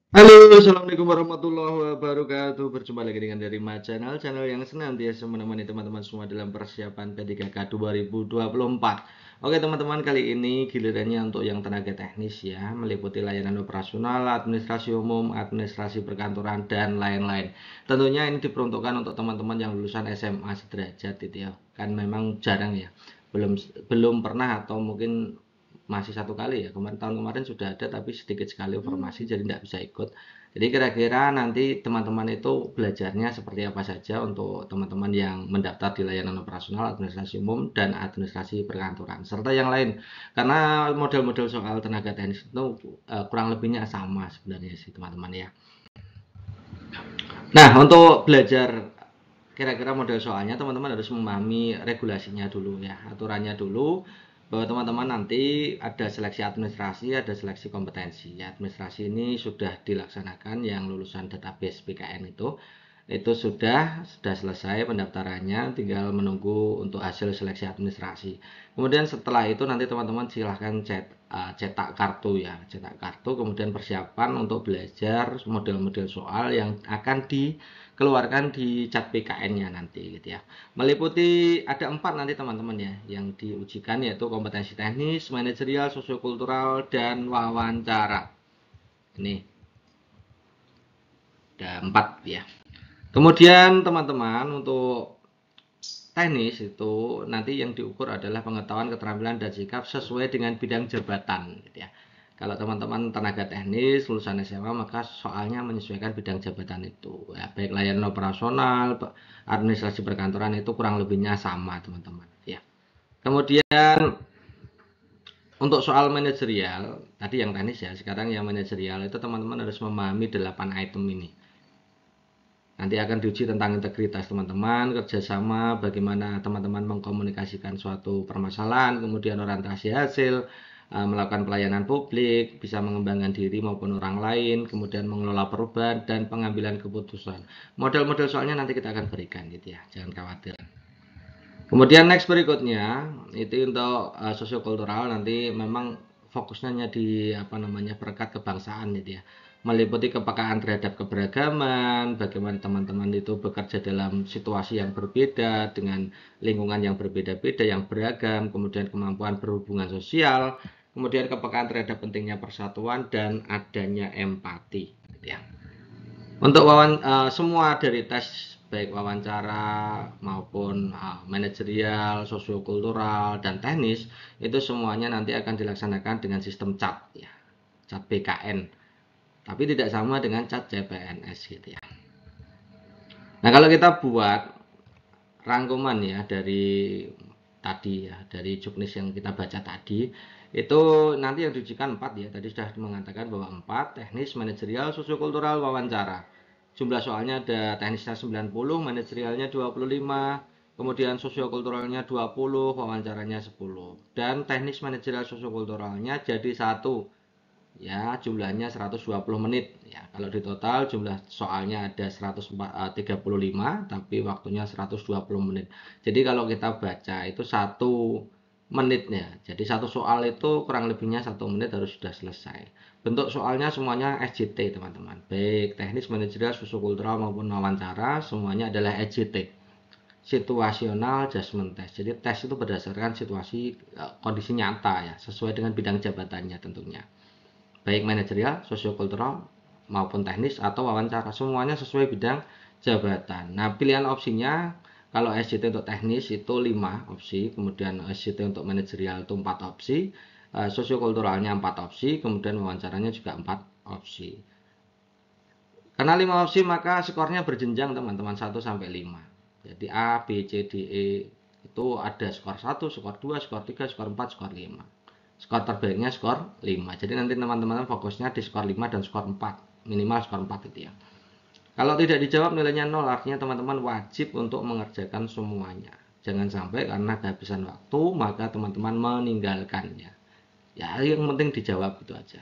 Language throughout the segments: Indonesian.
Halo, assalamualaikum warahmatullahi wabarakatuh. Berjumpa lagi dengan dari My channel yang senantiasa menemani teman-teman semua dalam persiapan P3K 2024. Oke teman-teman, kali ini gilirannya untuk yang tenaga teknis ya, meliputi layanan operasional, administrasi umum, administrasi perkantoran dan lain-lain. Tentunya ini diperuntukkan untuk teman-teman yang lulusan SMA sederajat gitu ya. Kan memang jarang ya, belum belum pernah atau mungkin masih satu kali ya, tahun kemarin sudah ada tapi sedikit sekali formasi jadi tidak bisa ikut. Jadi kira-kira nanti teman-teman itu belajarnya seperti apa saja untuk teman-teman yang mendaftar di layanan operasional, administrasi umum, dan administrasi perkantoran serta yang lain, karena model-model soal tenaga teknis itu kurang lebihnya sama sebenarnya sih teman-teman ya. Nah, untuk belajar kira-kira model soalnya, teman-teman harus memahami regulasinya dulu ya, aturannya dulu, bahwa teman-teman nanti ada seleksi administrasi, ada seleksi kompetensi. Ya, administrasi ini sudah dilaksanakan yang lulusan database PKN itu sudah selesai pendaftarannya, tinggal menunggu untuk hasil seleksi administrasi. Kemudian setelah itu nanti teman-teman silahkan cetak kartu ya, cetak kartu, kemudian persiapan untuk belajar model-model soal yang akan dikeluarkan di cat PKN-nya nanti gitu ya. Meliputi ada 4 nanti teman-teman ya yang diujikan, yaitu kompetensi teknis, manajerial, sosiokultural, dan wawancara. Ini ada 4 ya. Kemudian teman-teman untuk teknis itu nanti yang diukur adalah pengetahuan, keterampilan, dan sikap sesuai dengan bidang jabatan gitu ya. Kalau teman-teman tenaga teknis lulusan SMA maka soalnya menyesuaikan bidang jabatan itu ya, baik layanan operasional, administrasi perkantoran itu kurang lebihnya sama teman-teman ya. Kemudian untuk soal manajerial tadi yang teknis ya, sekarang yang manajerial itu teman-teman harus memahami 8 item ini. Nanti akan diuji tentang integritas teman-teman, kerjasama, bagaimana teman-teman mengkomunikasikan suatu permasalahan, kemudian orientasi hasil, melakukan pelayanan publik, bisa mengembangkan diri maupun orang lain, kemudian mengelola perubahan dan pengambilan keputusan. Model-model soalnya nanti kita akan berikan gitu ya, jangan khawatir. Kemudian next berikutnya itu untuk sosiokultural, nanti memang fokusnya di apa namanya perekat kebangsaan gitu ya, meliputi kepekaan terhadap keberagaman, bagaimana teman-teman itu bekerja dalam situasi yang berbeda dengan lingkungan yang berbeda-beda yang beragam, kemudian kemampuan berhubungan sosial, kemudian kepekaan terhadap pentingnya persatuan dan adanya empati gitu ya. Untuk semua dari tes baik wawancara maupun manajerial, sosiokultural dan teknis itu semuanya nanti akan dilaksanakan dengan sistem cat ya, cat BKN. Tapi tidak sama dengan cat CPNS gitu ya. Nah, kalau kita buat rangkuman ya dari tadi ya, dari juknis yang kita baca tadi, itu nanti yang diujikan 4 ya. Tadi sudah mengatakan bahwa 4, teknis, manajerial, sosiokultural, wawancara. Jumlah soalnya ada teknisnya 90, manajerialnya 25, kemudian sosiokulturalnya 20, wawancaranya 10. Dan teknis, manajerial, sosiokulturalnya jadi satu ya, jumlahnya 120 menit ya. Kalau di total jumlah soalnya ada 135 tapi waktunya 120 menit. Jadi kalau kita baca itu 1 menitnya, jadi satu soal itu kurang lebihnya 1 menit harus sudah selesai. Bentuk soalnya semuanya SJT teman-teman, baik teknis, manajerial, sosiokultural maupun wawancara semuanya adalah SJT, situasional judgment test. Jadi tes itu berdasarkan situasi, kondisi nyata ya, sesuai dengan bidang jabatannya tentunya, baik manajerial, sosiokultural maupun teknis atau wawancara, semuanya sesuai bidang jabatan. Nah, pilihan opsinya kalau SJT untuk teknis itu 5 opsi, kemudian SJT untuk manajerial itu 4 opsi, sosiokulturalnya 4 opsi, kemudian wawancaranya juga 4 opsi. Karena 5 opsi maka skornya berjenjang teman-teman, 1 sampai 5. Jadi A, B, C, D, E itu ada skor 1, skor 2, skor 3, skor 4, skor 5. Skor terbaiknya skor 5. Jadi nanti teman-teman fokusnya di skor 5 dan skor 4. Minimal skor 4 itu ya. Kalau tidak dijawab nilainya 0, artinya teman-teman wajib untuk mengerjakan semuanya. Jangan sampai karena kehabisan waktu maka teman-teman meninggalkannya. Ya, yang penting dijawab itu aja.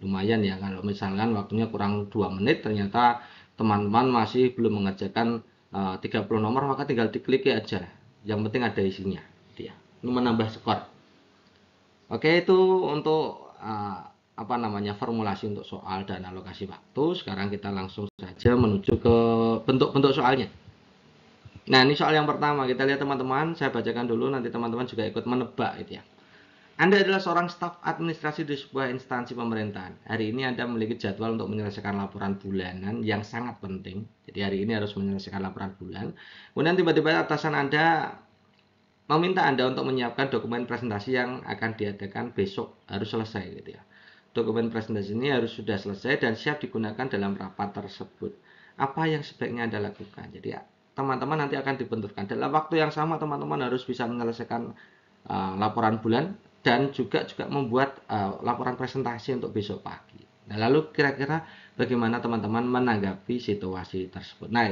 Lumayan ya kalau misalkan waktunya kurang 2 menit ternyata teman-teman masih belum mengerjakan 30 nomor, maka tinggal diklik aja. Yang penting ada isinya dia. Ini menambah skor. Oke, itu untuk formulasi untuk soal dan alokasi waktu. Sekarang kita langsung saja menuju ke bentuk-bentuk soalnya. Nah, ini soal yang pertama. Kita lihat teman-teman, saya bacakan dulu, nanti teman-teman juga ikut menebak gitu ya. Anda adalah seorang staf administrasi di sebuah instansi pemerintahan. Hari ini Anda memiliki jadwal untuk menyelesaikan laporan bulanan yang sangat penting. Jadi hari ini harus menyelesaikan laporan bulan. Kemudian tiba-tiba atasan Anda meminta Anda untuk menyiapkan dokumen presentasi yang akan diadakan besok, harus selesai gitu ya. Dokumen presentasi ini harus sudah selesai dan siap digunakan dalam rapat tersebut. Apa yang sebaiknya Anda lakukan? Jadi teman-teman nanti akan dibenturkan. Dalam waktu yang sama teman-teman harus bisa menyelesaikan laporan bulan dan juga membuat laporan presentasi untuk besok pagi. Nah, lalu kira-kira bagaimana teman-teman menanggapi situasi tersebut? Nah,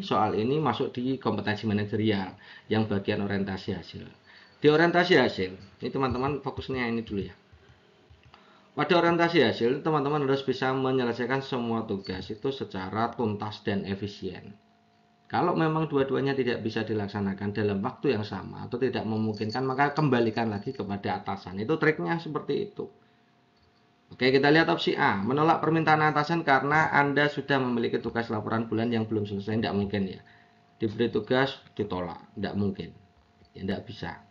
soal ini masuk di kompetensi manajerial yang bagian orientasi hasil. Di orientasi hasil, ini teman-teman fokusnya ini dulu ya. Pada orientasi hasil, teman-teman harus bisa menyelesaikan semua tugas itu secara tuntas dan efisien. Kalau memang dua-duanya tidak bisa dilaksanakan dalam waktu yang sama atau tidak memungkinkan, maka kembalikan lagi kepada atasan. Itu triknya seperti itu. Oke, kita lihat opsi A. Menolak permintaan atasan karena Anda sudah memiliki tugas laporan bulan yang belum selesai. Tidak mungkin ya. Diberi tugas, ditolak. Tidak mungkin. Ya, tidak bisa.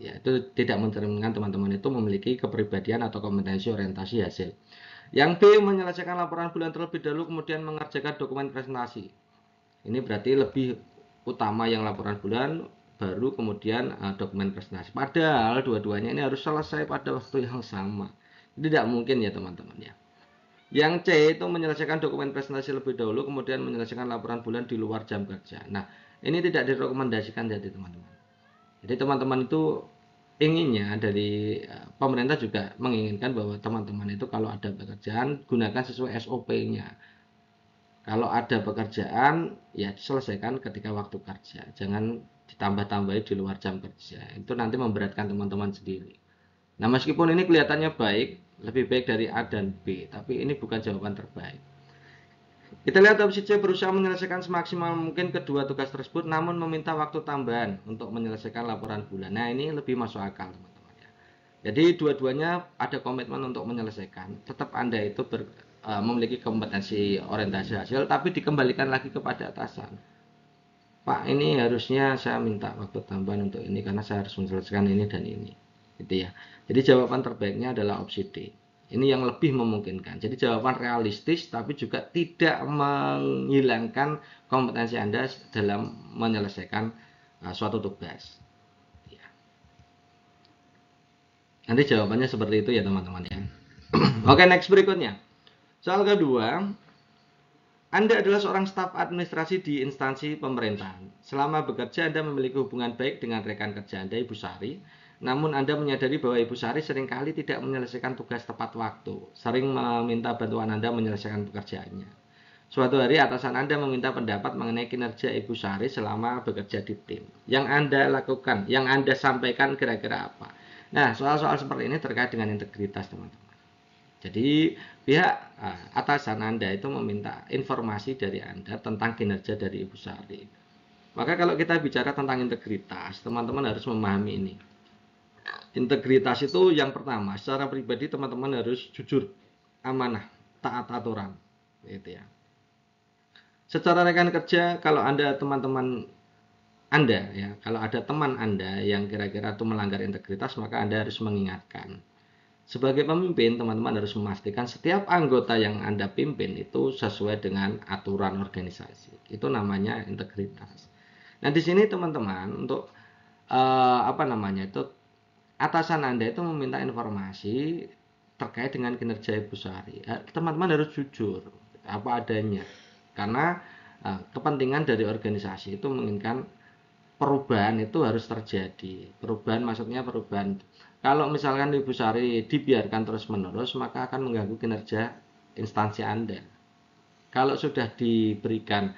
Ya, itu tidak mencerminkan teman-teman itu memiliki kepribadian atau kompetensi orientasi hasil. Yang B, menyelesaikan laporan bulan terlebih dahulu, kemudian mengerjakan dokumen presentasi. Ini berarti lebih utama yang laporan bulan, baru kemudian dokumen presentasi. Padahal dua-duanya ini harus selesai pada waktu yang sama. Tidak mungkin ya teman-teman ya. Yang C itu menyelesaikan dokumen presentasi lebih dahulu, kemudian menyelesaikan laporan bulan di luar jam kerja. Nah, ini tidak direkomendasikan jadi teman-teman. Jadi teman-teman itu inginnya dari pemerintah juga menginginkan bahwa teman-teman itu kalau ada pekerjaan gunakan sesuai SOP-nya. Kalau ada pekerjaan, ya selesaikan ketika waktu kerja. Jangan ditambah-tambahi di luar jam kerja. Itu nanti memberatkan teman-teman sendiri. Nah, meskipun ini kelihatannya baik, lebih baik dari A dan B, tapi ini bukan jawaban terbaik. Kita lihat opsi C, berusaha menyelesaikan semaksimal mungkin kedua tugas tersebut, namun meminta waktu tambahan untuk menyelesaikan laporan bulan. Nah, ini lebih masuk akal, teman-teman ya. Jadi dua-duanya ada komitmen untuk menyelesaikan. Tetap Anda itu memiliki kompetensi orientasi hasil, tapi dikembalikan lagi kepada atasan. Pak, ini harusnya saya minta waktu tambahan untuk ini karena saya harus menyelesaikan ini dan ini, gitu ya. Jadi jawaban terbaiknya adalah opsi D. Ini yang lebih memungkinkan. Jadi jawaban realistis, tapi juga tidak menghilangkan kompetensi Anda dalam menyelesaikan suatu tugas. Ya. Nanti jawabannya seperti itu ya teman-teman ya. Oke, next berikutnya. Soal kedua, Anda adalah seorang staf administrasi di instansi pemerintahan. Selama bekerja, Anda memiliki hubungan baik dengan rekan kerja Anda, Ibu Sari. Namun Anda menyadari bahwa Ibu Sari seringkali tidak menyelesaikan tugas tepat waktu, sering meminta bantuan Anda menyelesaikan pekerjaannya. Suatu hari atasan Anda meminta pendapat mengenai kinerja Ibu Sari selama bekerja di tim. Yang Anda lakukan, yang Anda sampaikan kira-kira apa? Nah, soal-soal seperti ini terkait dengan integritas, teman-teman. Jadi pihak atasan Anda itu meminta informasi dari Anda tentang kinerja dari Ibu Sari. Maka kalau kita bicara tentang integritas, teman-teman harus memahami ini. Integritas itu yang pertama, secara pribadi teman-teman harus jujur, amanah, taat aturan, gitu ya. Secara rekan kerja, kalau Anda teman-teman Anda ya, kalau ada teman Anda yang kira-kira itu melanggar integritas, maka Anda harus mengingatkan. Sebagai pemimpin, teman-teman harus memastikan setiap anggota yang Anda pimpin itu sesuai dengan aturan organisasi. Itu namanya integritas. Nah, di sini teman-teman untuk atasan Anda itu meminta informasi terkait dengan kinerja Ibu Sari. Teman-teman harus jujur apa adanya. Karena kepentingan dari organisasi itu menginginkan perubahan itu harus terjadi. Perubahan maksudnya perubahan. Kalau misalkan Ibu Sari dibiarkan terus-menerus, maka akan mengganggu kinerja instansi Anda. Kalau sudah diberikan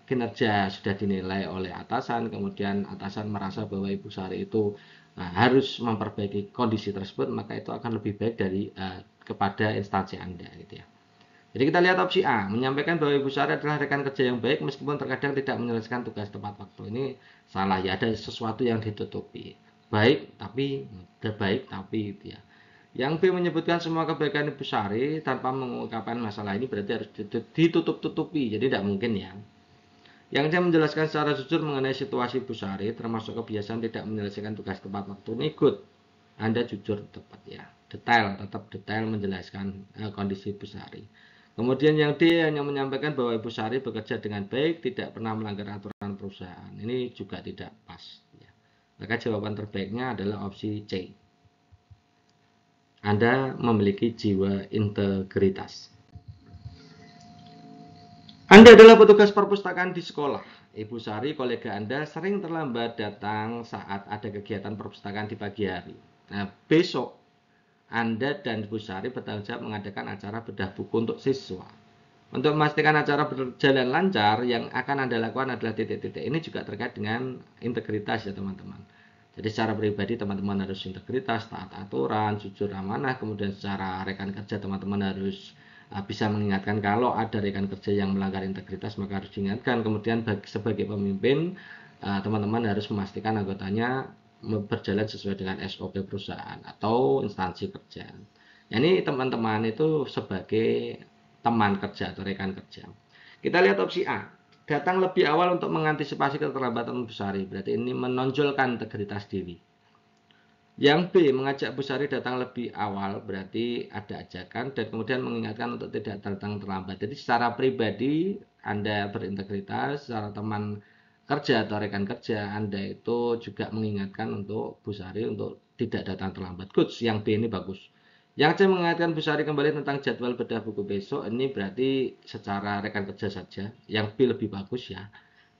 kinerja sudah dinilai oleh atasan, kemudian atasan merasa bahwa Ibu Sari itu harus memperbaiki kondisi tersebut, maka itu akan lebih baik kepada instansi Anda, gitu ya. Jadi kita lihat opsi A, menyampaikan bahwa Ibu Sari adalah rekan kerja yang baik meskipun terkadang tidak menyelesaikan tugas tepat waktu. Ini salah ya, ada sesuatu yang ditutupi. Baik tapi gitu ya. Yang B menyebutkan semua kebaikan Ibu Sari tanpa mengungkapkan masalah ini berarti harus ditutup-tutupi, jadi tidak mungkin ya. Yang C menjelaskan secara jujur mengenai situasi Ibu Sari, termasuk kebiasaan tidak menyelesaikan tugas tepat waktu. Ini good. Anda jujur tepat ya, tetap detail menjelaskan kondisi Ibu Sari. Kemudian yang D hanya menyampaikan bahwa Ibu Sari bekerja dengan baik, tidak pernah melanggar aturan perusahaan. Ini juga tidak pas. Ya. Maka jawaban terbaiknya adalah opsi C. Anda memiliki jiwa integritas. Anda adalah petugas perpustakaan di sekolah. Ibu Sari, kolega Anda, sering terlambat datang saat ada kegiatan perpustakaan di pagi hari. Nah, besok Anda dan Ibu Sari bertanggung jawab mengadakan acara bedah buku untuk siswa. Untuk memastikan acara berjalan lancar, yang akan Anda lakukan adalah titik-titik. Ini juga terkait dengan integritas ya teman-teman. Jadi secara pribadi teman-teman harus integritas, taat aturan, jujur, amanah. Kemudian secara rekan kerja teman-teman harus bisa mengingatkan kalau ada rekan kerja yang melanggar integritas maka harus diingatkan. Kemudian sebagai pemimpin teman-teman harus memastikan anggotanya berjalan sesuai dengan SOP perusahaan atau instansi kerja. Ini teman-teman itu sebagai teman kerja atau rekan kerja. Kita lihat opsi A. Datang lebih awal untuk mengantisipasi keterlambatan Bu Sari. Berarti ini menonjolkan integritas diri. Yang B, mengajak Bu Sari datang lebih awal. Berarti ada ajakan dan kemudian mengingatkan untuk tidak datang terlambat. Jadi secara pribadi Anda berintegritas, secara teman kerja atau rekan kerja Anda itu juga mengingatkan untuk Bu Sari untuk tidak datang terlambat. Good, yang B ini bagus. Yang C mengingatkan Bu Sari kembali tentang jadwal bedah buku besok, ini berarti secara rekan kerja saja. Yang B lebih bagus ya.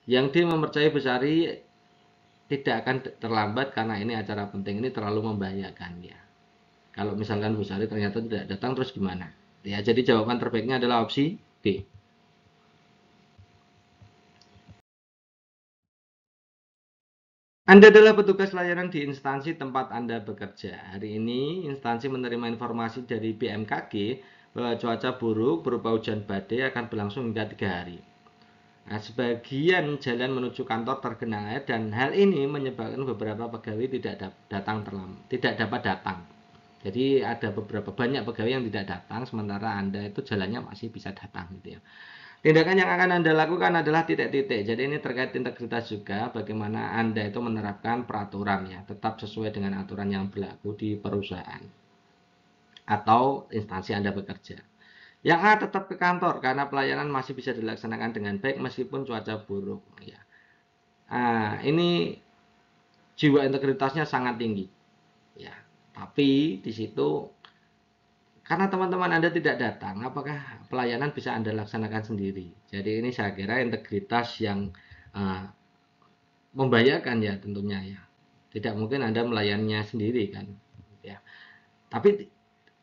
Yang D mempercayai Bu Sari tidak akan terlambat karena ini acara penting, ini terlalu membahayakan ya. Kalau misalkan Bu Sari ternyata tidak datang terus gimana? Ya, jadi jawaban terbaiknya adalah opsi B. Anda adalah petugas layanan di instansi tempat Anda bekerja. Hari ini, instansi menerima informasi dari BMKG bahwa cuaca buruk berupa hujan badai akan berlangsung hingga 3 hari. Nah, sebagian jalan menuju kantor tergenang air dan hal ini menyebabkan beberapa pegawai tidak dapat datang. Jadi ada beberapa banyak pegawai yang tidak datang, sementara Anda itu jalannya masih bisa datang gitu ya. Tindakan yang akan Anda lakukan adalah titik-titik. Jadi ini terkait integritas juga, bagaimana Anda itu menerapkan peraturan ya, tetap sesuai dengan aturan yang berlaku di perusahaan atau instansi Anda bekerja. Yang A, tetap ke kantor karena pelayanan masih bisa dilaksanakan dengan baik meskipun cuaca buruk ya. Ini jiwa integritasnya sangat tinggi ya. Tapi di situ karena teman-teman Anda tidak datang, apakah pelayanan bisa Anda laksanakan sendiri? Jadi ini saya kira integritas yang uh, membahayakan ya tentunya ya. Tidak mungkin Anda melayaninya sendiri kan. Ya. Tapi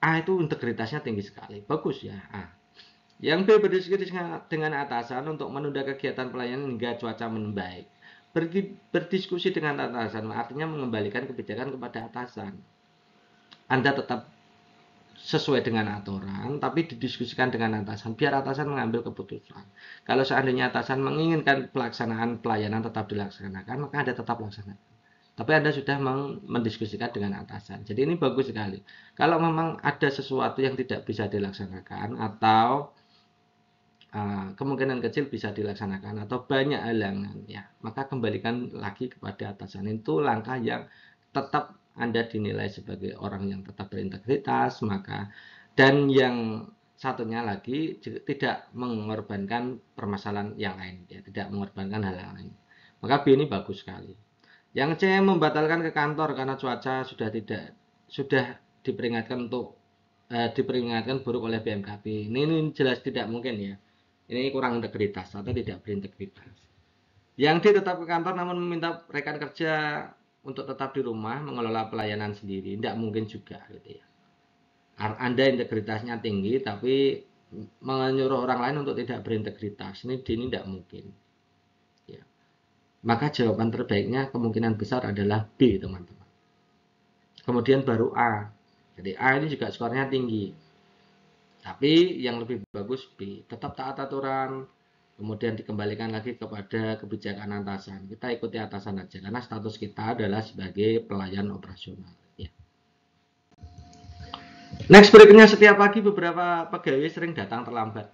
A itu integritasnya tinggi sekali. Bagus ya A. Yang B, berdiskusi dengan atasan untuk menunda kegiatan pelayanan hingga cuaca membaik. Berdiskusi dengan atasan artinya mengembalikan kebijakan kepada atasan. Anda tetap sesuai dengan aturan, tapi didiskusikan dengan atasan, biar atasan mengambil keputusan. Kalau seandainya atasan menginginkan pelaksanaan pelayanan tetap dilaksanakan, maka Anda tetap laksanakan. Tapi Anda sudah mendiskusikan dengan atasan. Jadi ini bagus sekali. Kalau memang ada sesuatu yang tidak bisa dilaksanakan atau kemungkinan kecil bisa dilaksanakan atau banyak halangan ya, maka kembalikan lagi kepada atasan. Itu langkah yang tetap Anda dinilai sebagai orang yang tetap berintegritas, maka dan yang satunya lagi tidak mengorbankan permasalahan yang lain ya, tidak mengorbankan hal yang lain. Maka B ini bagus sekali. Yang C, membatalkan ke kantor karena cuaca sudah diperingatkan diperingatkan buruk oleh BMKG. Ini jelas tidak mungkin ya. Ini kurang integritas atau tidak berintegritas. Yang D, tetap ke kantor namun meminta rekan kerja untuk tetap di rumah mengelola pelayanan sendiri. Tidak mungkin juga gitu ya. Anda integritasnya tinggi tapi menyuruh orang lain untuk tidak berintegritas. Ini tidak mungkin. Ya. Maka jawaban terbaiknya kemungkinan besar adalah B, teman-teman. Kemudian baru A. Jadi A ini juga skornya tinggi. Tapi yang lebih bagus B, tetap taat aturan, kemudian dikembalikan lagi kepada kebijakan atasan. Kita ikuti atasan aja karena status kita adalah sebagai pelayan operasional. Ya. Next berikutnya, setiap pagi beberapa pegawai sering datang terlambat.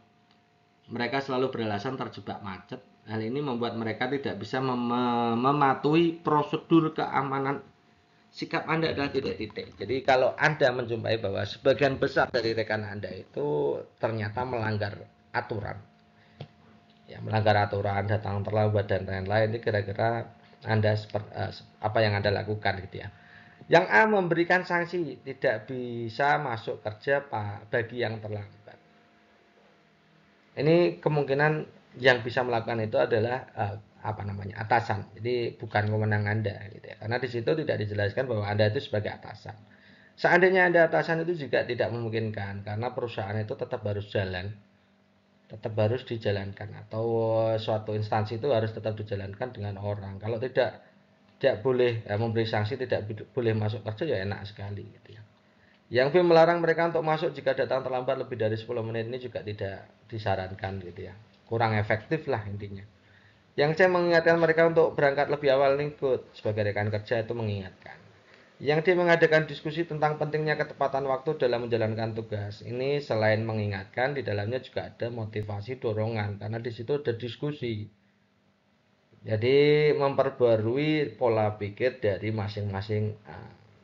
Mereka selalu beralasan terjebak macet. Hal ini membuat mereka tidak bisa mematuhi prosedur keamanan. Sikap Anda adalah titik-titik. Jadi kalau Anda menjumpai bahwa sebagian besar dari rekan Anda itu ternyata melanggar aturan, ya melanggar aturan, datang terlambat dan lain-lain, ini kira-kira Anda apa yang Anda lakukan gitu ya. Yang A, memberikan sanksi, tidak bisa masuk kerja bagi yang terlambat. Ini kemungkinan yang bisa melakukan itu adalah atasan. Jadi bukan kewenangan Anda gitu ya. Karena di situ tidak dijelaskan bahwa Anda itu sebagai atasan. Seandainya Anda atasan itu juga tidak memungkinkan karena perusahaan itu tetap harus jalan, tetap harus dijalankan, atau suatu instansi itu harus tetap dijalankan dengan orang. Kalau tidak boleh memberi sanksi, tidak boleh masuk kerja, ya enak sekali gitu ya. Yang B, melarang mereka untuk masuk jika datang terlambat lebih dari 10 menit, ini juga tidak disarankan gitu ya. Kurang efektif lah intinya. Yang C, mengingatkan mereka untuk berangkat lebih awal, nih good. Sebagai rekan kerja itu mengingatkan. Yang D, mengadakan diskusi tentang pentingnya ketepatan waktu dalam menjalankan tugas. Ini selain mengingatkan, di dalamnya juga ada motivasi dorongan karena di situ ada diskusi. Jadi memperbarui pola pikir dari masing-masing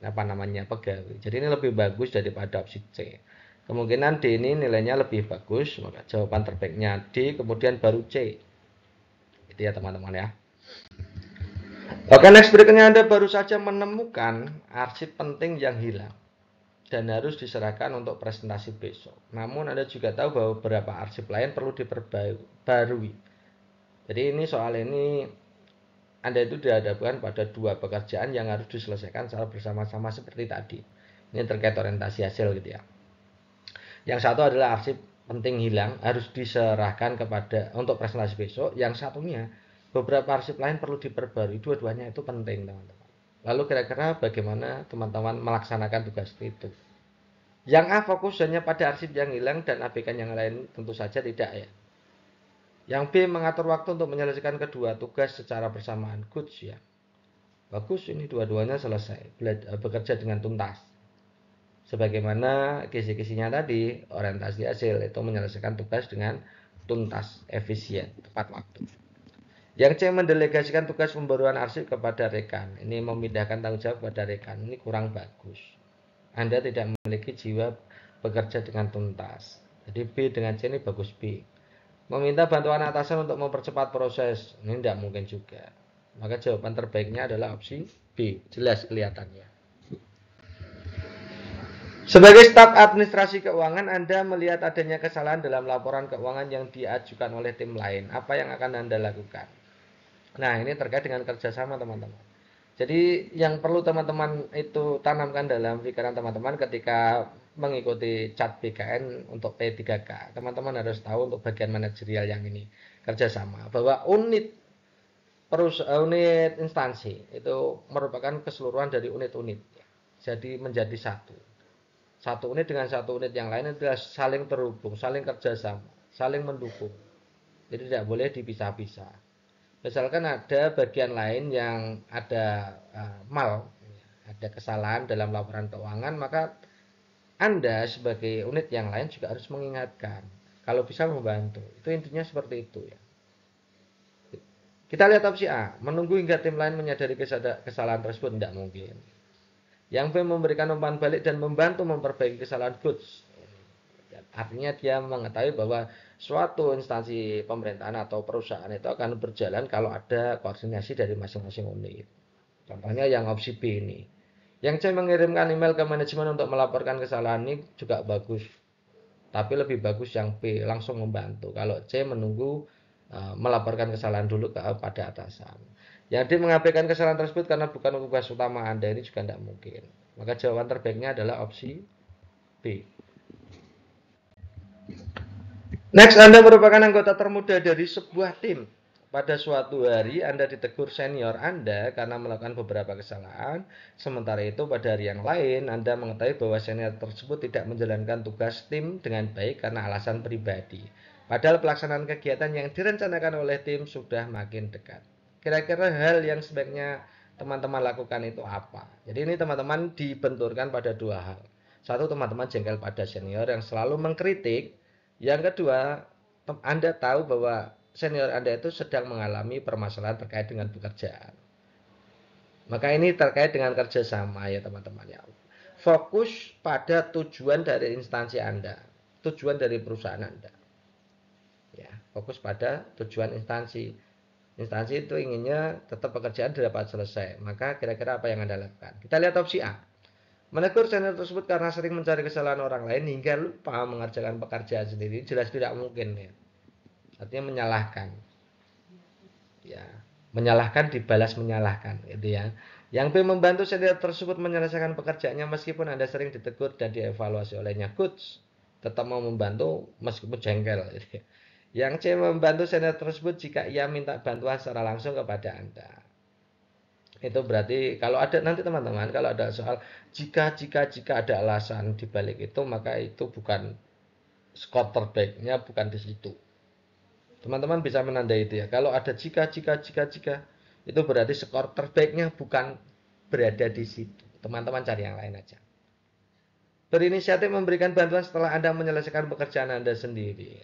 pegawai. Jadi ini lebih bagus daripada opsi C. Kemungkinan D ini nilainya lebih bagus, maka jawaban terbaiknya D, kemudian baru C. Itu ya teman-teman ya. Oke, next berikutnya, Anda baru saja menemukan arsip penting yang hilang dan harus diserahkan untuk presentasi besok. Namun Anda juga tahu bahwa beberapa arsip lain perlu diperbarui. Jadi ini soal ini Anda itu dihadapkan pada dua pekerjaan yang harus diselesaikan secara bersama-sama seperti tadi. Ini terkait orientasi hasil gitu ya. Yang satu adalah arsip penting hilang, harus diserahkan kepada untuk presentasi besok. Yang satunya, beberapa arsip lain perlu diperbarui. Dua-duanya itu penting, teman-teman. Lalu kira-kira bagaimana teman-teman melaksanakan tugas itu? Yang A, fokus hanya pada arsip yang hilang dan abaikan yang lain, tentu saja tidak ya. Yang B, mengatur waktu untuk menyelesaikan kedua tugas secara bersamaan. Good ya. Bagus, ini dua-duanya selesai. Bekerja dengan tuntas. Sebagaimana kisi-kisinya tadi, orientasi hasil itu menyelesaikan tugas dengan tuntas, efisien, tepat waktu. Yang C, mendelegasikan tugas pembaruan arsip kepada rekan. Ini memindahkan tanggung jawab kepada rekan. Ini kurang bagus. Anda tidak memiliki jiwa bekerja dengan tuntas. Jadi B dengan C ini bagus B. Meminta bantuan atasan untuk mempercepat proses. Ini tidak mungkin juga. Maka jawaban terbaiknya adalah opsi B. Jelas kelihatannya. Sebagai staf administrasi keuangan, Anda melihat adanya kesalahan dalam laporan keuangan yang diajukan oleh tim lain. Apa yang akan Anda lakukan? Nah, ini terkait dengan kerjasama, teman-teman. Jadi, yang perlu teman-teman itu tanamkan dalam pikiran teman-teman ketika mengikuti cat BKN untuk P3K. Teman-teman harus tahu untuk bagian manajerial yang ini, kerjasama. Bahwa unit instansi itu merupakan keseluruhan dari unit-unit. Jadi, menjadi satu unit dengan satu unit yang lain adalah saling terhubung, saling kerjasama, saling mendukung. Jadi tidak boleh dipisah-pisah. Misalkan ada bagian lain yang ada ada kesalahan dalam laporan keuangan, maka Anda sebagai unit yang lain juga harus mengingatkan. Kalau bisa membantu. Itu intinya seperti itu ya. Kita lihat opsi A, menunggu hingga tim lain menyadari kesalahan tersebut, tidak mungkin. Yang B, memberikan umpan balik dan membantu memperbaiki kesalahan goods. Artinya dia mengetahui bahwa suatu instansi pemerintahan atau perusahaan itu akan berjalan kalau ada koordinasi dari masing-masing unit. Contohnya yang opsi B ini. Yang C, mengirimkan email ke manajemen untuk melaporkan kesalahan, ini juga bagus. Tapi lebih bagus yang B, langsung membantu. Kalau C, menunggu melaporkan kesalahan dulu kepada atasan. Yang D, mengabaikan kesalahan tersebut karena bukan tugas utama Anda, ini juga tidak mungkin. Maka jawaban terbaiknya adalah opsi B. Next, Anda merupakan anggota termuda dari sebuah tim. Pada suatu hari Anda ditegur senior Anda karena melakukan beberapa kesalahan. Sementara itu pada hari yang lain Anda mengetahui bahwa senior tersebut tidak menjalankan tugas tim dengan baik karena alasan pribadi. Padahal pelaksanaan kegiatan yang direncanakan oleh tim sudah makin dekat. Kira-kira hal yang sebaiknya teman-teman lakukan itu apa? Jadi ini teman-teman dibenturkan pada dua hal. Satu, teman-teman jengkel pada senior yang selalu mengkritik. Yang kedua, Anda tahu bahwa senior Anda itu sedang mengalami permasalahan terkait dengan pekerjaan. Maka ini terkait dengan kerjasama ya teman-teman ya. Fokus pada tujuan dari instansi Anda, tujuan dari perusahaan Anda. Ya, fokus pada tujuan instansi. Instansi itu inginnya tetap pekerjaan dapat selesai. Maka kira-kira apa yang Anda lakukan? Kita lihat opsi A. Menegur senior tersebut karena sering mencari kesalahan orang lain hingga lupa mengerjakan pekerjaan sendiri, jelas tidak mungkin ya. Artinya menyalahkan. Ya, menyalahkan dibalas menyalahkan gitu ya. Yang B, membantu senior tersebut menyelesaikan pekerjaannya meskipun Anda sering ditegur dan dievaluasi olehnya. Goods, tetap mau membantu meskipun jengkel gitu ya. Yang C, membantu senior tersebut jika ia minta bantuan secara langsung kepada Anda. Itu berarti kalau ada nanti teman-teman, kalau ada soal jika ada alasan di balik itu, maka itu bukan skor terbaiknya, bukan di situ. Teman-teman bisa menandai itu ya. Kalau ada jika itu berarti skor terbaiknya bukan berada di situ. Teman-teman cari yang lain aja. Berinisiatif memberikan bantuan setelah Anda menyelesaikan pekerjaan Anda sendiri.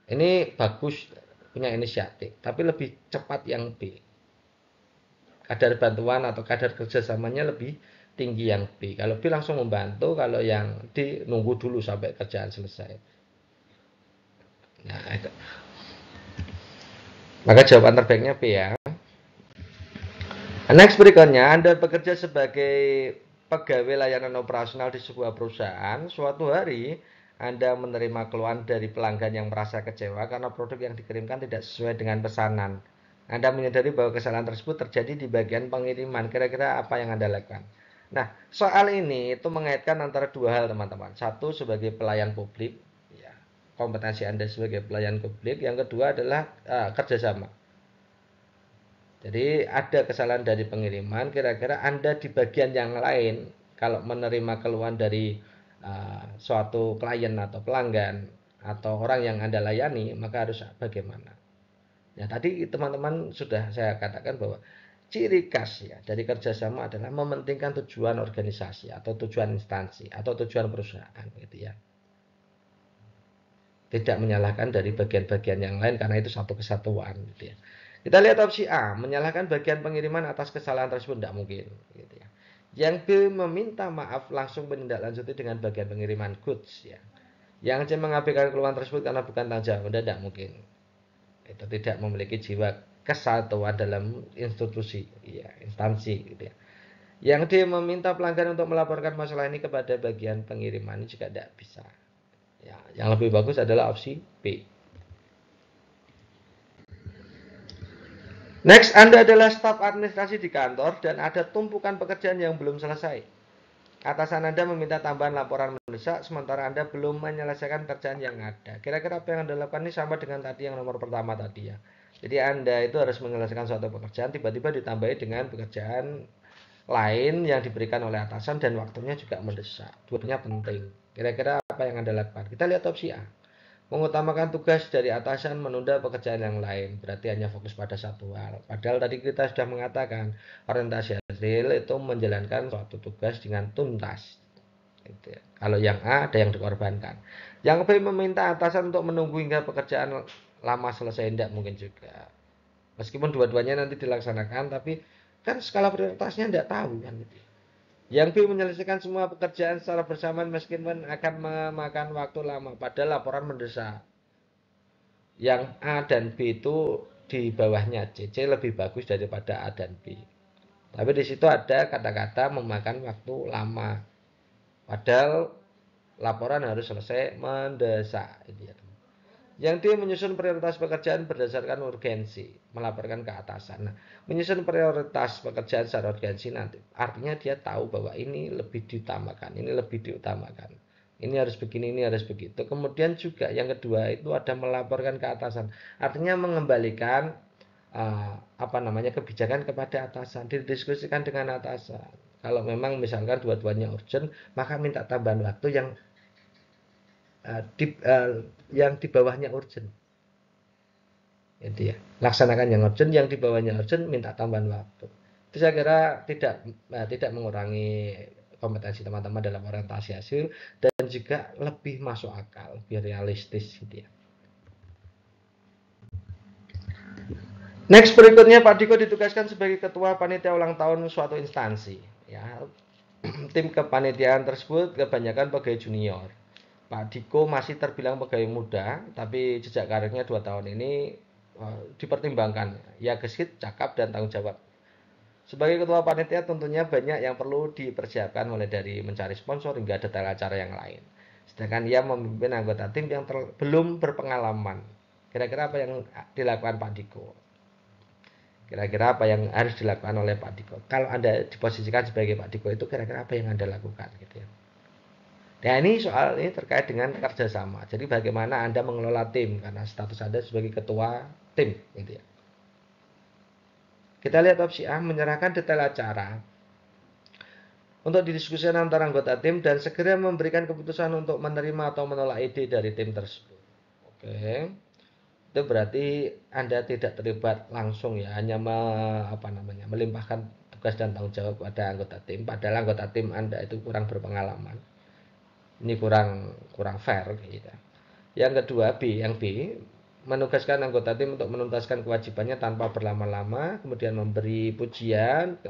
Ini bagus punya inisiatif, tapi lebih cepat yang B. Kadar bantuan atau kadar kerjasamanya lebih tinggi yang B. Kalau B langsung membantu, kalau yang D nunggu dulu sampai kerjaan selesai. Nah, itu. Maka jawaban terbaiknya B ya. Next berikutnya, Anda bekerja sebagai pegawai layanan operasional di sebuah perusahaan. Suatu hari, Anda menerima keluhan dari pelanggan yang merasa kecewa karena produk yang dikirimkan tidak sesuai dengan pesanan. Anda menyadari bahwa kesalahan tersebut terjadi di bagian pengiriman. Kira-kira apa yang Anda lakukan? Nah, soal ini itu mengaitkan antara dua hal, teman-teman. Satu, sebagai pelayan publik, ya, kompetensi Anda sebagai pelayan publik. Yang kedua adalah kerjasama. Jadi ada kesalahan dari pengiriman, kira-kira Anda di bagian yang lain, kalau menerima keluhan dari suatu klien atau pelanggan atau orang yang Anda layani, maka harus bagaimana? Ya tadi teman-teman sudah saya katakan bahwa ciri khas ya dari kerjasama adalah mementingkan tujuan organisasi atau tujuan instansi atau tujuan perusahaan gitu ya. Tidak menyalahkan dari bagian-bagian yang lain karena itu satu kesatuan gitu ya. Kita lihat opsi A, menyalahkan bagian pengiriman atas kesalahan tersebut tidak mungkin gitu ya. Yang B, meminta maaf langsung menindaklanjuti dengan bagian pengiriman. Goods ya. Yang C, mengabaikan keluhan tersebut karena bukan tanggung jawab Anda, tidak mungkin. Itu tidak memiliki jiwa kesatuan dalam institusi ya, instansi gitu ya. Yang D, meminta pelanggan untuk melaporkan masalah ini kepada bagian pengiriman, ini juga tidak bisa. Ya, yang lebih bagus adalah opsi B. Next, Anda adalah staf administrasi di kantor dan ada tumpukan pekerjaan yang belum selesai. Atasan Anda meminta tambahan laporan mendesak sementara Anda belum menyelesaikan pekerjaan yang ada. Kira-kira apa yang Anda lakukan ini sama dengan tadi yang nomor pertama tadi ya. Jadi Anda itu harus menyelesaikan suatu pekerjaan, tiba-tiba ditambahi dengan pekerjaan lain yang diberikan oleh atasan dan waktunya juga mendesak. Dua-duanya penting. Kira-kira apa yang Anda lakukan? Kita lihat opsi A. Mengutamakan tugas dari atasan menunda pekerjaan yang lain, berarti hanya fokus pada satu hal. Padahal tadi kita sudah mengatakan orientasi hasil itu menjalankan suatu tugas dengan tuntas. Gitu ya. Kalau yang A ada yang dikorbankan. Yang B, meminta atasan untuk menunggu hingga pekerjaan lama selesai, tidak mungkin juga. Meskipun dua-duanya nanti dilaksanakan, tapi kan skala prioritasnya tidak tahu kan gitu. Yang B, menyelesaikan semua pekerjaan secara bersamaan meskipun akan memakan waktu lama, padahal laporan mendesak. Yang A dan B itu di bawahnya C. C lebih bagus daripada A dan B. Tapi di situ ada kata-kata memakan waktu lama. Padahal laporan harus selesai mendesak. Yang D, menyusun prioritas pekerjaan berdasarkan urgensi, melaporkan ke atasan. Nah, menyusun prioritas pekerjaan secara urgensi nanti artinya dia tahu bahwa ini lebih diutamakan, ini lebih diutamakan. Ini harus begini, ini harus begitu. Kemudian juga yang kedua itu ada melaporkan ke atasan. Artinya mengembalikan kebijakan kepada atasan, didiskusikan dengan atasan. Kalau memang misalkan dua-duanya urgent, maka minta tambahan waktu yang di bawahnya urgent. Jadi ya, laksanakan yang urgent, yang di bawahnya urgent minta tambahan waktu. Itu saya kira tidak mengurangi kompetensi teman-teman dalam orientasi hasil, dan juga lebih masuk akal, lebih realistis gitu ya. Next, berikutnya Pak Diko ditugaskan sebagai ketua panitia ulang tahun suatu instansi ya. Tim kepanitiaan tersebut kebanyakan pegawai junior. Pak Diko masih terbilang pegawai muda, tapi jejak karirnya 2 tahun ini dipertimbangkan. Ya gesit, cakap, dan tanggung jawab. Sebagai ketua panitia tentunya banyak yang perlu dipersiapkan, mulai dari mencari sponsor hingga detail acara yang lain. Sedangkan ia memimpin anggota tim yang belum berpengalaman. Kira-kira apa yang dilakukan Pak Diko? Kira-kira apa yang harus dilakukan oleh Pak Diko? Kalau Anda diposisikan sebagai Pak Diko itu kira-kira apa yang Anda lakukan gitu ya. Nah ini soal ini terkait dengan kerjasama. Jadi bagaimana Anda mengelola tim karena status Anda sebagai ketua tim gitu ya. Kita lihat opsi A, menyerahkan detail acara untuk didiskusikan antara anggota tim dan segera memberikan keputusan untuk menerima atau menolak ide dari tim tersebut. Oke. Itu berarti Anda tidak terlibat langsung ya, hanya melimpahkan tugas dan tanggung jawab kepada anggota tim, padahal anggota tim Anda itu kurang berpengalaman. Ini kurang fair gitu. Yang kedua, yang B, menugaskan anggota tim untuk menuntaskan kewajibannya tanpa berlama-lama, kemudian memberi pujian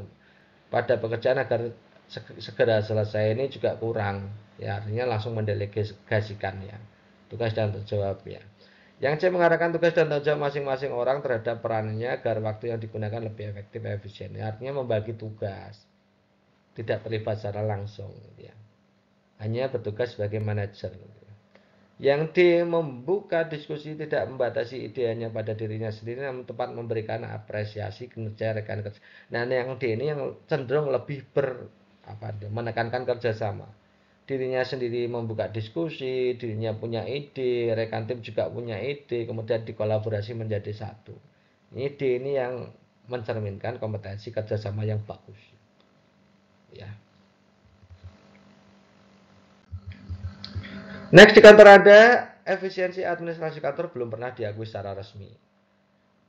pada pekerjaan agar segera selesai. Ini juga kurang ya, artinya langsung mendelegasikan ya tugas dan tanggung jawab ya. Yang C, mengarahkan tugas dan tanggung jawab masing-masing orang terhadap perannya agar waktu yang digunakan lebih efektif dan efisien. Artinya membagi tugas, tidak terlibat secara langsung ya. Hanya bertugas sebagai manajer. Yang D, membuka diskusi, tidak membatasi idenya pada dirinya sendiri, namun tepat memberikan apresiasi kinerja rekan kerja. Nah, yang D ini yang cenderung lebih menekankan kerjasama. Dirinya sendiri membuka diskusi, dirinya punya ide, rekan tim juga punya ide, kemudian dikolaborasi menjadi satu. Ini D ini yang mencerminkan kompetensi kerjasama yang bagus. Ya. Next, di kantor Anda, efisiensi administrasi kantor belum pernah diakui secara resmi.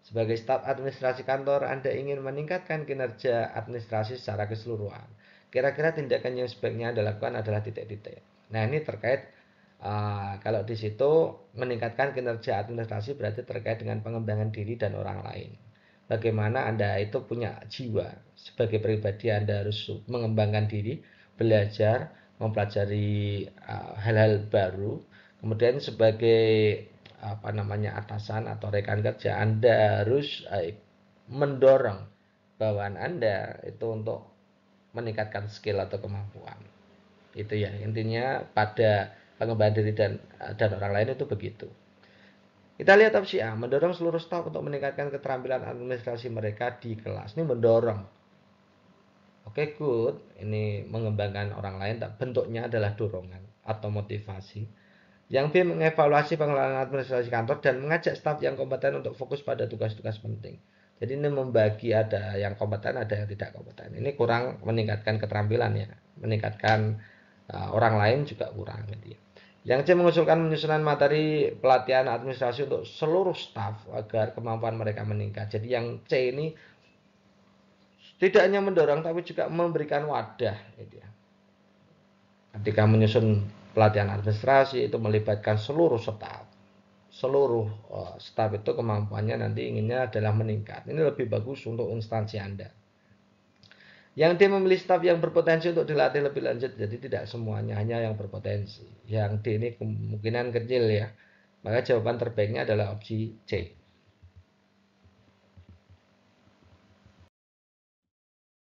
Sebagai staf administrasi kantor, Anda ingin meningkatkan kinerja administrasi secara keseluruhan. Kira-kira tindakan yang sebaiknya Anda lakukan adalah titik-titik. Nah, ini terkait kalau di situ meningkatkan kinerja administrasi berarti terkait dengan pengembangan diri dan orang lain. Bagaimana Anda itu punya jiwa sebagai pribadi, Anda harus mengembangkan diri, belajar, mempelajari hal-hal baru. Kemudian sebagai atasan atau rekan kerja, Anda harus mendorong bawahan Anda itu untuk meningkatkan skill atau kemampuan. Itu ya intinya pada pengembangan diri dan orang lain itu begitu. Kita lihat opsi A, mendorong seluruh staf untuk meningkatkan keterampilan administrasi mereka di kelas. Ini mendorong. Oke, good. Ini mengembangkan orang lain, bentuknya adalah dorongan atau motivasi. Yang B, mengevaluasi pengelolaan administrasi kantor dan mengajak staf yang kompeten untuk fokus pada tugas-tugas penting. Jadi ini membagi, ada yang kompeten, ada yang tidak kompeten. Ini kurang meningkatkan keterampilan ya, meningkatkan orang lain juga kurang gitu ya. Yang C, mengusulkan penyusunan materi pelatihan administrasi untuk seluruh staf agar kemampuan mereka meningkat. Jadi yang C ini tidak hanya mendorong tapi juga memberikan wadah gitu ya. Ketika menyusun pelatihan administrasi itu melibatkan seluruh staf. Seluruh staf itu kemampuannya nanti inginnya adalah meningkat. Ini lebih bagus untuk instansi Anda. Yang D, memilih staf yang berpotensi untuk dilatih lebih lanjut. Jadi tidak semuanya hanya yang berpotensi. Yang D ini kemungkinan kecil ya. Maka jawaban terbaiknya adalah opsi C.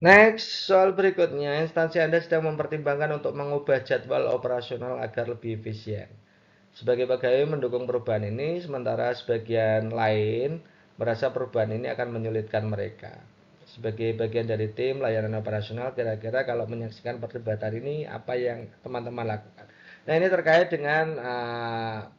Next, soal berikutnya, instansi Anda sedang mempertimbangkan untuk mengubah jadwal operasional agar lebih efisien. Sebagai pegawai mendukung perubahan ini, sementara sebagian lain merasa perubahan ini akan menyulitkan mereka. Sebagai bagian dari tim layanan operasional, kira-kira kalau menyaksikan perdebatan ini, apa yang teman-teman lakukan? Nah, ini terkait dengan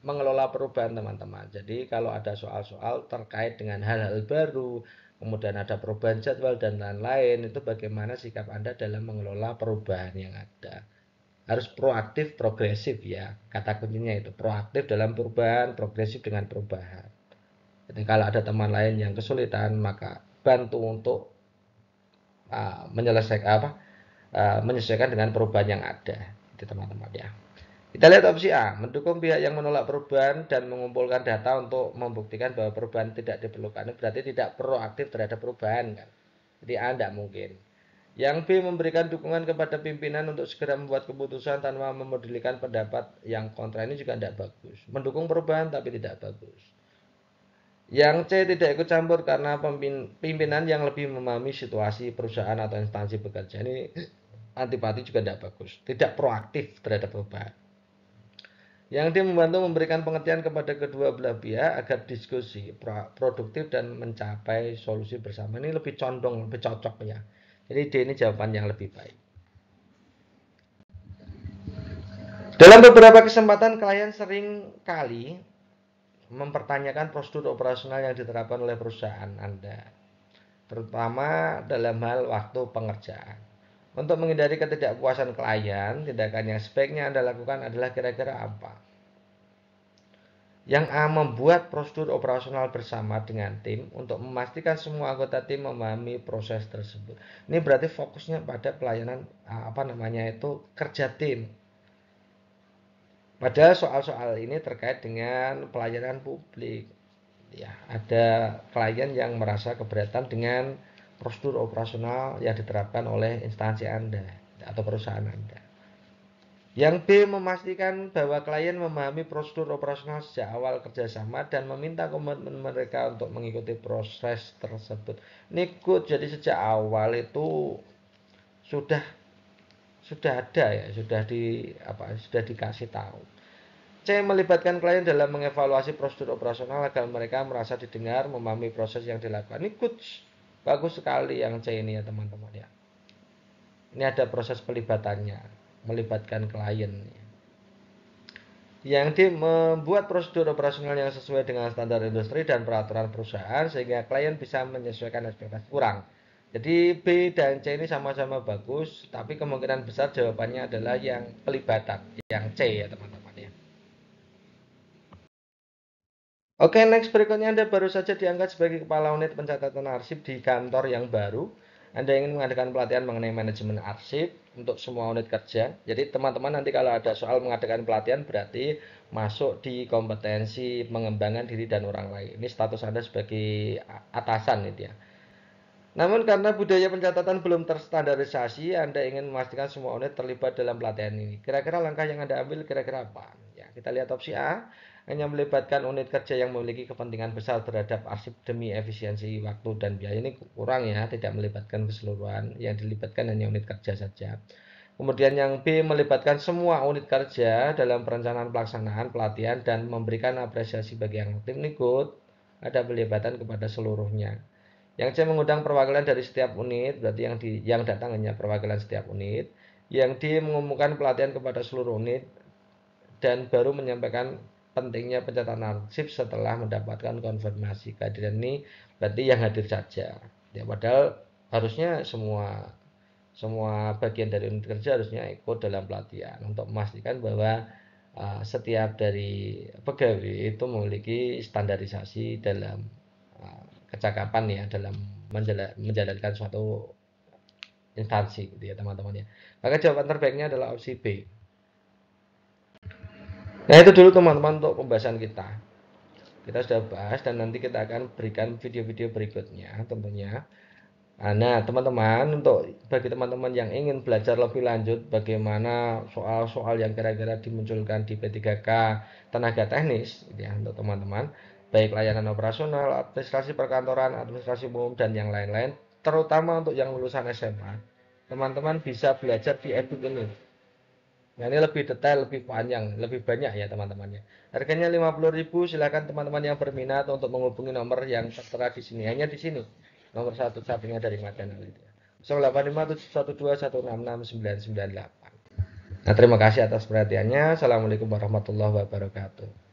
mengelola perubahan teman-teman. Jadi, kalau ada soal-soal terkait dengan hal-hal baru, kemudian ada perubahan jadwal dan lain-lain, itu bagaimana sikap Anda dalam mengelola perubahan yang ada. Harus proaktif, progresif ya. Kata kuncinya itu, proaktif dalam perubahan, progresif dengan perubahan. Jadi kalau ada teman lain yang kesulitan, maka bantu untuk menyelesaikan menyesuaikan dengan perubahan yang ada, itu teman-teman ya. Kita lihat opsi A, mendukung pihak yang menolak perubahan dan mengumpulkan data untuk membuktikan bahwa perubahan tidak diperlukan. Ini berarti tidak proaktif terhadap perubahan kan. Jadi A tidak mungkin. Yang B, memberikan dukungan kepada pimpinan untuk segera membuat keputusan tanpa memedulikan pendapat yang kontra. Ini juga tidak bagus. Mendukung perubahan tapi tidak bagus. Yang C, tidak ikut campur karena pimpinan yang lebih memahami situasi perusahaan atau instansi bekerja. Ini antipati juga tidak bagus. Tidak proaktif terhadap perubahan. Yang D, membantu memberikan pengertian kepada kedua belah pihak agar diskusi produktif dan mencapai solusi bersama. Ini lebih condong, lebih cocok ya. Jadi D ini jawaban yang lebih baik. Dalam beberapa kesempatan klien sering kali mempertanyakan prosedur operasional yang diterapkan oleh perusahaan Anda, terutama dalam hal waktu pengerjaan. Untuk menghindari ketidakpuasan klien, tindakan yang sebaiknya Anda lakukan adalah kira-kira apa? Yang A, membuat prosedur operasional bersama dengan tim untuk memastikan semua anggota tim memahami proses tersebut. Ini berarti fokusnya pada pelayanan kerja tim. Padahal soal-soal ini terkait dengan pelayanan publik. Ya, ada klien yang merasa keberatan dengan prosedur operasional yang diterapkan oleh instansi Anda atau perusahaan Anda. Yang B, memastikan bahwa klien memahami prosedur operasional sejak awal kerjasama dan meminta komitmen mereka untuk mengikuti proses tersebut. Ini good, jadi sejak awal itu sudah ada ya, sudah dikasih tahu. C, melibatkan klien dalam mengevaluasi prosedur operasional agar mereka merasa didengar, memahami proses yang dilakukan. Ini good, bagus sekali yang C ini ya teman-teman ya. Ini ada proses pelibatannya, melibatkan klien. Yang D, membuat prosedur operasional yang sesuai dengan standar industri dan peraturan perusahaan sehingga klien bisa menyesuaikan ekspektasi kurang. Jadi B dan C ini sama-sama bagus, tapi kemungkinan besar jawabannya adalah yang pelibatan, yang C ya teman-teman ya. Oke, next berikutnya Anda baru saja diangkat sebagai kepala unit pencatatan arsip di kantor yang baru. Anda ingin mengadakan pelatihan mengenai manajemen arsip untuk semua unit kerja. Jadi teman-teman nanti kalau ada soal mengadakan pelatihan berarti masuk di kompetensi mengembangkan diri dan orang lain. Ini status Anda sebagai atasan itu ya. Namun karena budaya pencatatan belum terstandarisasi, Anda ingin memastikan semua unit terlibat dalam pelatihan ini. Kira-kira langkah yang Anda ambil kira-kira apa? Ya, kita lihat opsi A, hanya melibatkan unit kerja yang memiliki kepentingan besar terhadap arsip demi efisiensi waktu dan biaya. Ini kurang ya, tidak melibatkan keseluruhan, yang dilibatkan hanya unit kerja saja. Kemudian yang B, melibatkan semua unit kerja dalam perencanaan pelaksanaan pelatihan dan memberikan apresiasi bagi yang aktif. Ini good, ada pelibatan kepada seluruhnya. Yang C, mengundang perwakilan dari setiap unit, berarti yang datang hanya perwakilan setiap unit. Yang D, mengumumkan pelatihan kepada seluruh unit dan baru menyampaikan pentingnya pencatatan arsip setelah mendapatkan konfirmasi kehadiran. Ini berarti yang hadir saja. Ya, padahal harusnya semua bagian dari unit kerja harusnya ikut dalam pelatihan untuk memastikan bahwa setiap dari pegawai itu memiliki standarisasi dalam kecakapan ya dalam menjalankan suatu instansi gitu ya teman-teman ya. Maka jawaban terbaiknya adalah opsi B. Nah itu dulu teman-teman untuk pembahasan kita. Kita sudah bahas dan nanti kita akan berikan video-video berikutnya tentunya. Nah teman-teman, bagi teman-teman yang ingin belajar lebih lanjut bagaimana soal-soal yang kira-kira dimunculkan di P3K tenaga teknis gitu ya, untuk teman-teman baik layanan operasional, administrasi perkantoran, administrasi umum dan yang lain-lain, terutama untuk yang lulusan SMA, teman-teman bisa belajar di ebook ini. Nah ini lebih detail, lebih panjang, lebih banyak ya teman-temannya. Harganya 50.000, silakan teman-teman yang berminat untuk menghubungi nomor yang tertera di sini. Hanya di sini. Nomor satu sampingnya dari Madana itu. 085712166998. Nah, terima kasih atas perhatiannya. Assalamualaikum warahmatullahi wabarakatuh.